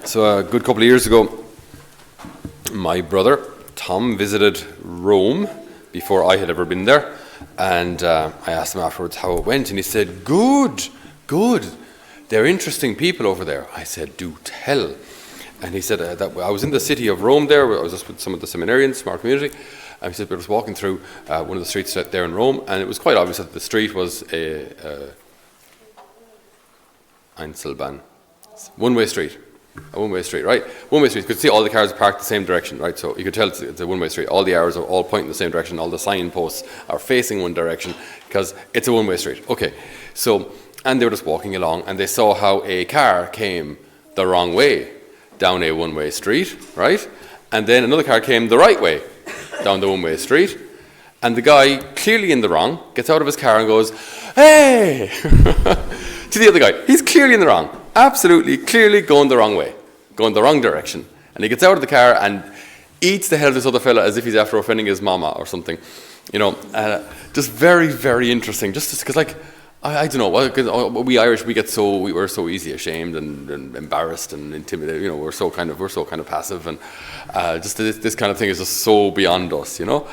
So a good couple of years ago, my brother, Tom, visited Rome before I had ever been there. And I asked him afterwards how it went, and he said, good. They're interesting people over there. I said, do tell. And he said that I was in the city of Rome there. I was just with some of the seminarians from our community. And he said we were just walking through one of the streets there in Rome, and it was quite obvious that the street was a Einzelbahn. One-way street. A one-way street, right? One-way street. You could see all the cars parked the same direction, right? So you could tell it's a one-way street. All the arrows are all pointing the same direction. All the signposts are facing one direction because it's a one-way street. Okay. So, and they were just walking along, and they saw how a car came the wrong way down a one-way street, right? And then another car came the right way down the one-way street. And the guy, clearly in the wrong, gets out of his car and goes, hey! To the other guy. He's clearly in the wrong. Absolutely, clearly going the wrong way, going the wrong direction. And he gets out of the car and eats the head of this other fella as if he's after offending his mama or something. You know, just very, very interesting. Just because, like, I don't know, cause we Irish, we're so easy ashamed and embarrassed and intimidated. You know, we're so kind of passive, and just this kind of thing is just so beyond us. You know,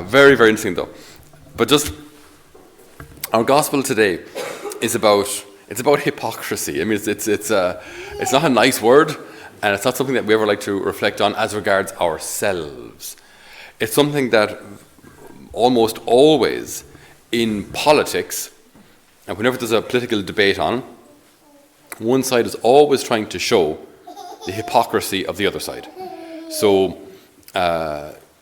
very, very interesting though. But just our gospel today is about. It's about hypocrisy. I mean, it's not a nice word, and it's not something that we ever like to reflect on as regards ourselves. It's something that almost always in politics, and whenever there's a political debate on, one side is always trying to show the hypocrisy of the other side. So,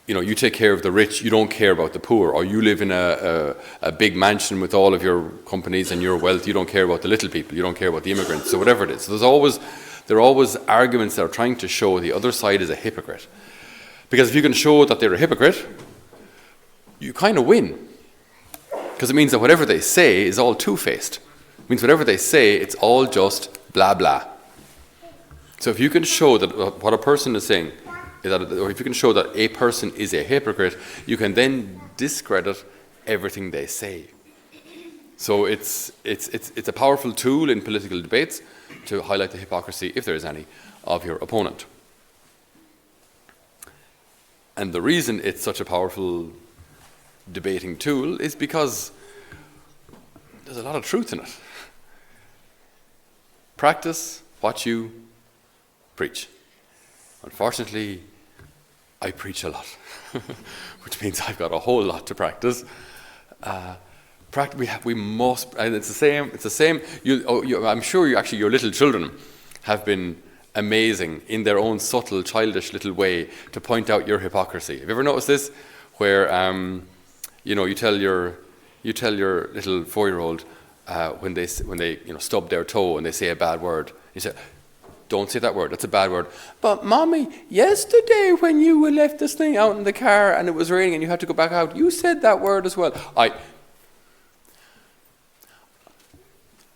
you know, you take care of the rich, you don't care about the poor, or you live in a big mansion with all of your companies and your wealth, you don't care about the little people, you don't care about the immigrants, so whatever it is. So there are always arguments that are trying to show the other side is a hypocrite. Because if you can show that they're a hypocrite, you kind of win. Because it means that whatever they say is all two-faced. It means whatever they say, it's all just blah, blah. So if you can show that what a person is saying, or if you can show that a person is a hypocrite, you can then discredit everything they say. So it's a powerful tool in political debates to highlight the hypocrisy, if there is any, of your opponent. And the reason it's such a powerful debating tool is because there's a lot of truth in it. Practice what you preach. Unfortunately, I preach a lot, which means I've got a whole lot to practice. We must, and it's the same. I'm sure your little children have been amazing in their own subtle, childish little way to point out your hypocrisy. Have you ever noticed this, where you tell your little 4-year-old when they stub their toe and they say a bad word, you say, don't say that word, that's a bad word. But Mommy, yesterday when you left this thing out in the car and it was raining and you had to go back out, you said that word as well.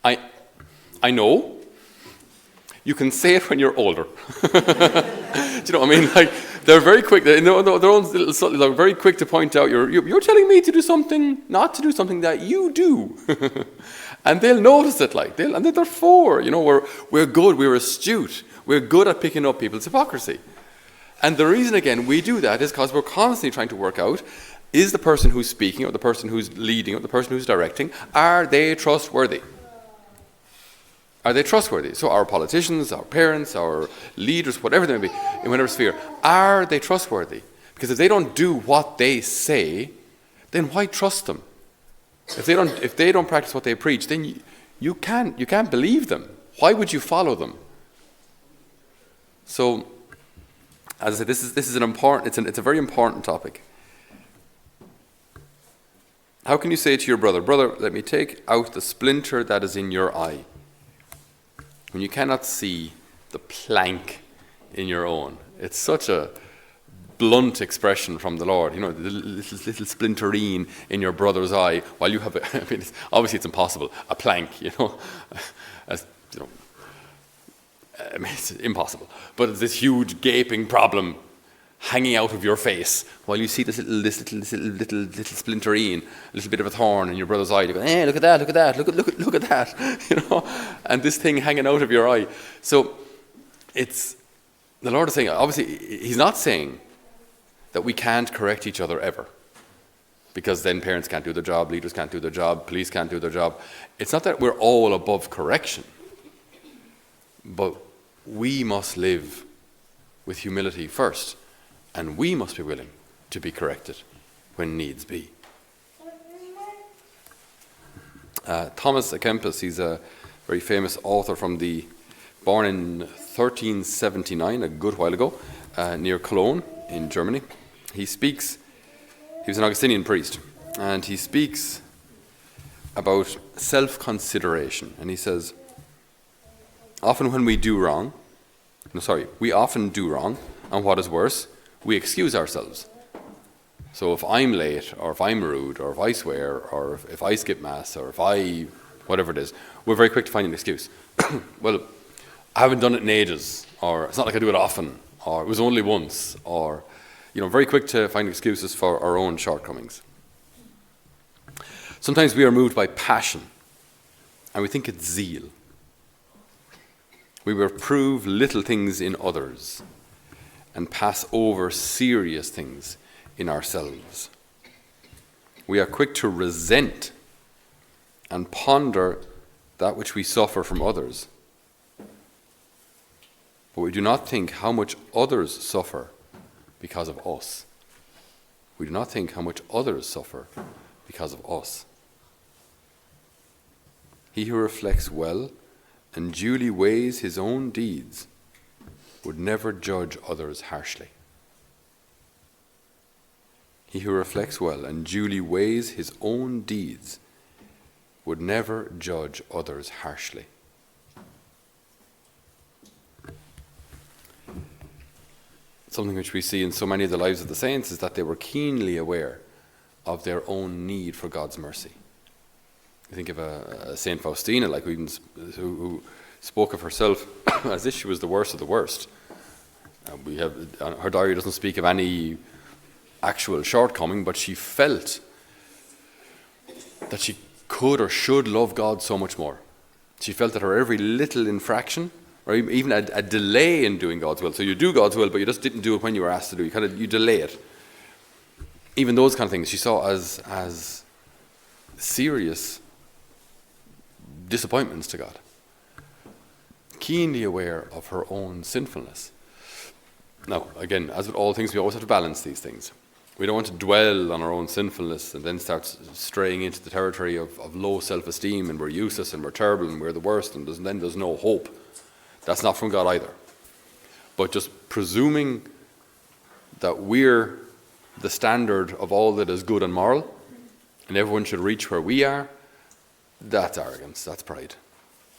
I know. You can say it when you're older. Do you know what I mean? Like, they're very quick. Their own little subtle, they're very quick to point out you're telling me to do something, not to do something that you do. And they'll notice it, and they're 4. You know, we're good, we're astute, we're good at picking up people's hypocrisy. And the reason, again, we do that is because we're constantly trying to work out, is the person who's speaking, or the person who's leading, or the person who's directing, are they trustworthy? Are they trustworthy? So our politicians, our parents, our leaders, whatever they may be, in whatever sphere, are they trustworthy? Because if they don't do what they say, then why trust them? If they don't practice what they preach, then you can't believe them. Why would you follow them? So, as I said, this is an important. It's a very important topic. How can you say to your brother, let me take out the splinter that is in your eye, when you cannot see the plank in your own? It's such a blunt expression from the Lord. You know, the little splinterine in your brother's eye, while you have obviously it's impossible. A plank, you know, it's impossible. But it's this huge gaping problem hanging out of your face while you see this little splinterine, a little bit of a thorn in your brother's eye. You go, hey, look at that, look at that, you know, and this thing hanging out of your eye. So it's the Lord is saying, obviously, he's not saying that we can't correct each other ever, because then parents can't do their job, leaders can't do their job, police can't do their job. It's not that we're all above correction, but we must live with humility first, and we must be willing to be corrected when needs be. Thomas à Kempis, he's a very famous author born in 1379, a good while ago, near Cologne in Germany. He was an Augustinian priest, and he speaks about self-consideration. And he says, we often do wrong, and what is worse, we excuse ourselves. So if I'm late, or if I'm rude, or if I swear, or if I skip mass, or whatever it is, we're very quick to find an excuse. Well, I haven't done it in ages, or it's not like I do it often, or it was only once, or, very quick to find excuses for our own shortcomings. Sometimes we are moved by passion, and we think it's zeal. We reprove little things in others and pass over serious things in ourselves. We are quick to resent and ponder that which we suffer from others. But we do not think how much others suffer because of us. We do not think how much others suffer because of us. He who reflects well and duly weighs his own deeds would never judge others harshly. He who reflects well and duly weighs his own deeds would never judge others harshly. Something which we see in so many of the lives of the saints is that they were keenly aware of their own need for God's mercy. You think of a Saint Faustina, who spoke of herself as if she was the worst of the worst. Her diary doesn't speak of any actual shortcoming, but she felt that she could or should love God so much more. She felt that her every little infraction, or even a delay in doing God's will. So you do God's will, but you just didn't do it when you were asked to do it. You delay it. Even those kind of things she saw as serious disappointments to God. Keenly aware of her own sinfulness. Now, again, as with all things, we always have to balance these things. We don't want to dwell on our own sinfulness and then start straying into the territory of low self-esteem, and we're useless and we're terrible and we're the worst, and then there's no hope. That's not from God either. But just presuming that we're the standard of all that is good and moral, and everyone should reach where we are, that's arrogance, that's pride.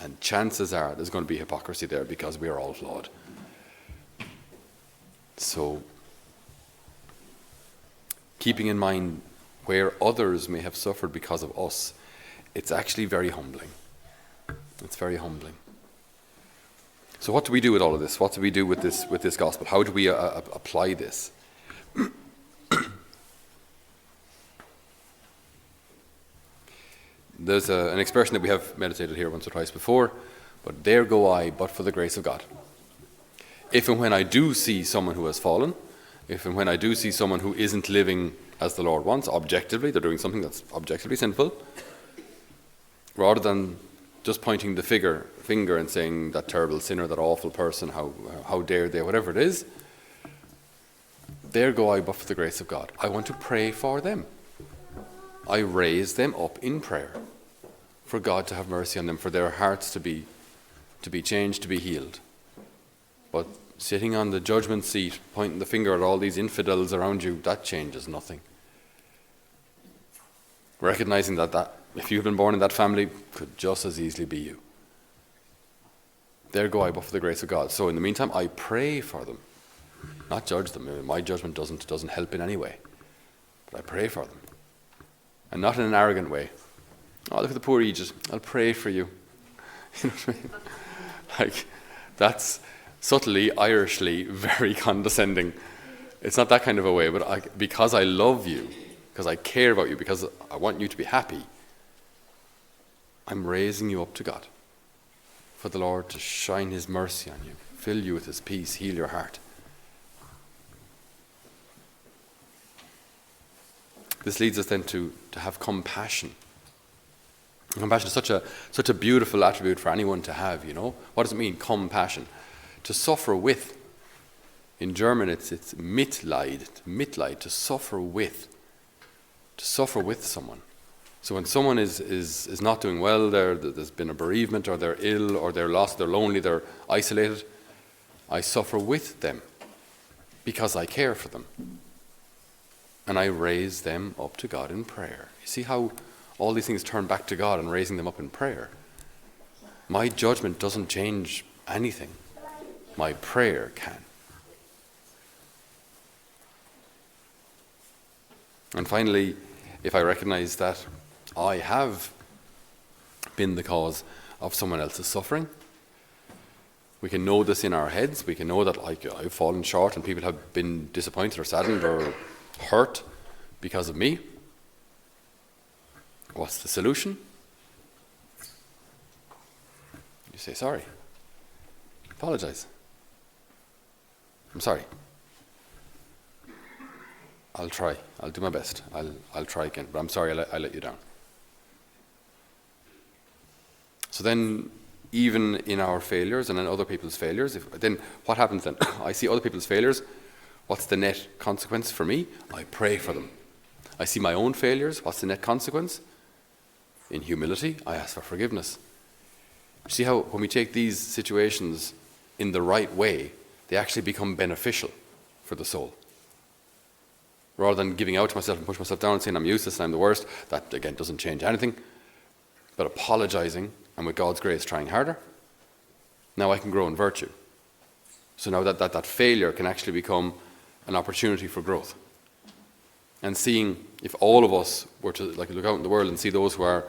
And chances are there's going to be hypocrisy there, because we are all flawed. So, keeping in mind where others may have suffered because of us, it's actually very humbling. It's very humbling. So what do we do with all of this? What do we do with this gospel? How do we apply this? There's an expression that we have meditated here once or twice before, but there go I, but for the grace of God. If and when I do see someone who has fallen, if and when I do see someone who isn't living as the Lord wants, objectively, they're doing something that's objectively sinful, rather than just pointing the finger and saying, that terrible sinner, that awful person, how dare they, whatever it is, there go I, but for the grace of God. I want to pray for them. I raise them up in prayer for God to have mercy on them, for their hearts to be changed, to be healed. But sitting on the judgment seat, pointing the finger at all these infidels around you, that changes nothing. Recognizing that if you've been born in that family, could just as easily be you. There go I, but for the grace of God. So in the meantime, I pray for them, not judge them. My judgment doesn't help in any way, but I pray for them, and not in an arrogant way. Oh, look at the poor Aegis. I'll pray for you. You know what I mean? Like, that's subtly, Irishly, very condescending. It's not that kind of a way, but because I love you, because I care about you, because I want you to be happy, I'm raising you up to God, for the Lord to shine his mercy on you, fill you with his peace, heal your heart. This leads us then to have compassion. Compassion is such a beautiful attribute for anyone to have, you know. What does it mean, compassion? To suffer with. In German, it's Mitleid, to suffer with. To suffer with someone. So when someone is not doing well, there's been a bereavement, or they're ill, or they're lost, they're lonely, they're isolated, I suffer with them because I care for them. And I raise them up to God in prayer. You see how all these things turn back to God and raising them up in prayer? My judgment doesn't change anything. My prayer can. And finally, if I recognize that I have been the cause of someone else's suffering, we can know this in our heads. We can know that, like, I've fallen short and people have been disappointed or saddened or hurt because of me. What's the solution? You say sorry. Apologize. I'm sorry. I'll try. I'll do my best. I'll try again. But I'm sorry I let you down. So then, even in our failures and in other people's failures, then what happens then? I see other people's failures. What's the net consequence for me? I pray for them. I see my own failures. What's the net consequence? In humility, I ask for forgiveness. See how when we take these situations in the right way, they actually become beneficial for the soul. Rather than giving out to myself and push myself down and saying I'm useless and I'm the worst, that again doesn't change anything. But apologizing and with God's grace trying harder, now I can grow in virtue. So now that failure can actually become an opportunity for growth. And seeing, if all of us were to look out in the world and see those who are,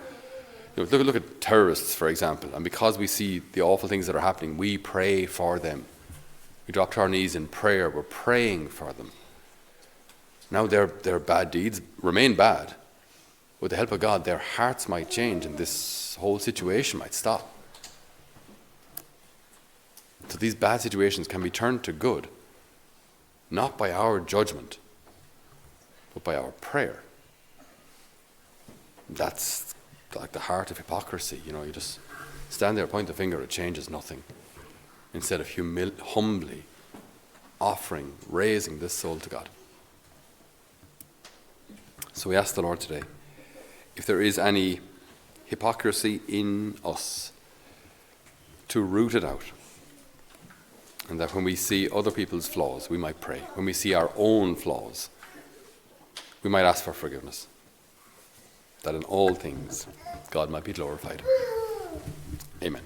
look at terrorists, for example, and because we see the awful things that are happening, we pray for them. We drop to our knees in prayer. We're praying for them. Now their bad deeds remain bad. With the help of God, their hearts might change and this whole situation might stop. So these bad situations can be turned to good, not by our judgment, but by our prayer. That's like the heart of hypocrisy. You just stand there, point the finger, it changes nothing. Instead of humbly offering, raising this soul to God. So we ask the Lord today, if there is any hypocrisy in us, to root it out. And that when we see other people's flaws, we might pray. When we see our own flaws, we might ask for forgiveness. That in all things, God might be glorified. Amen.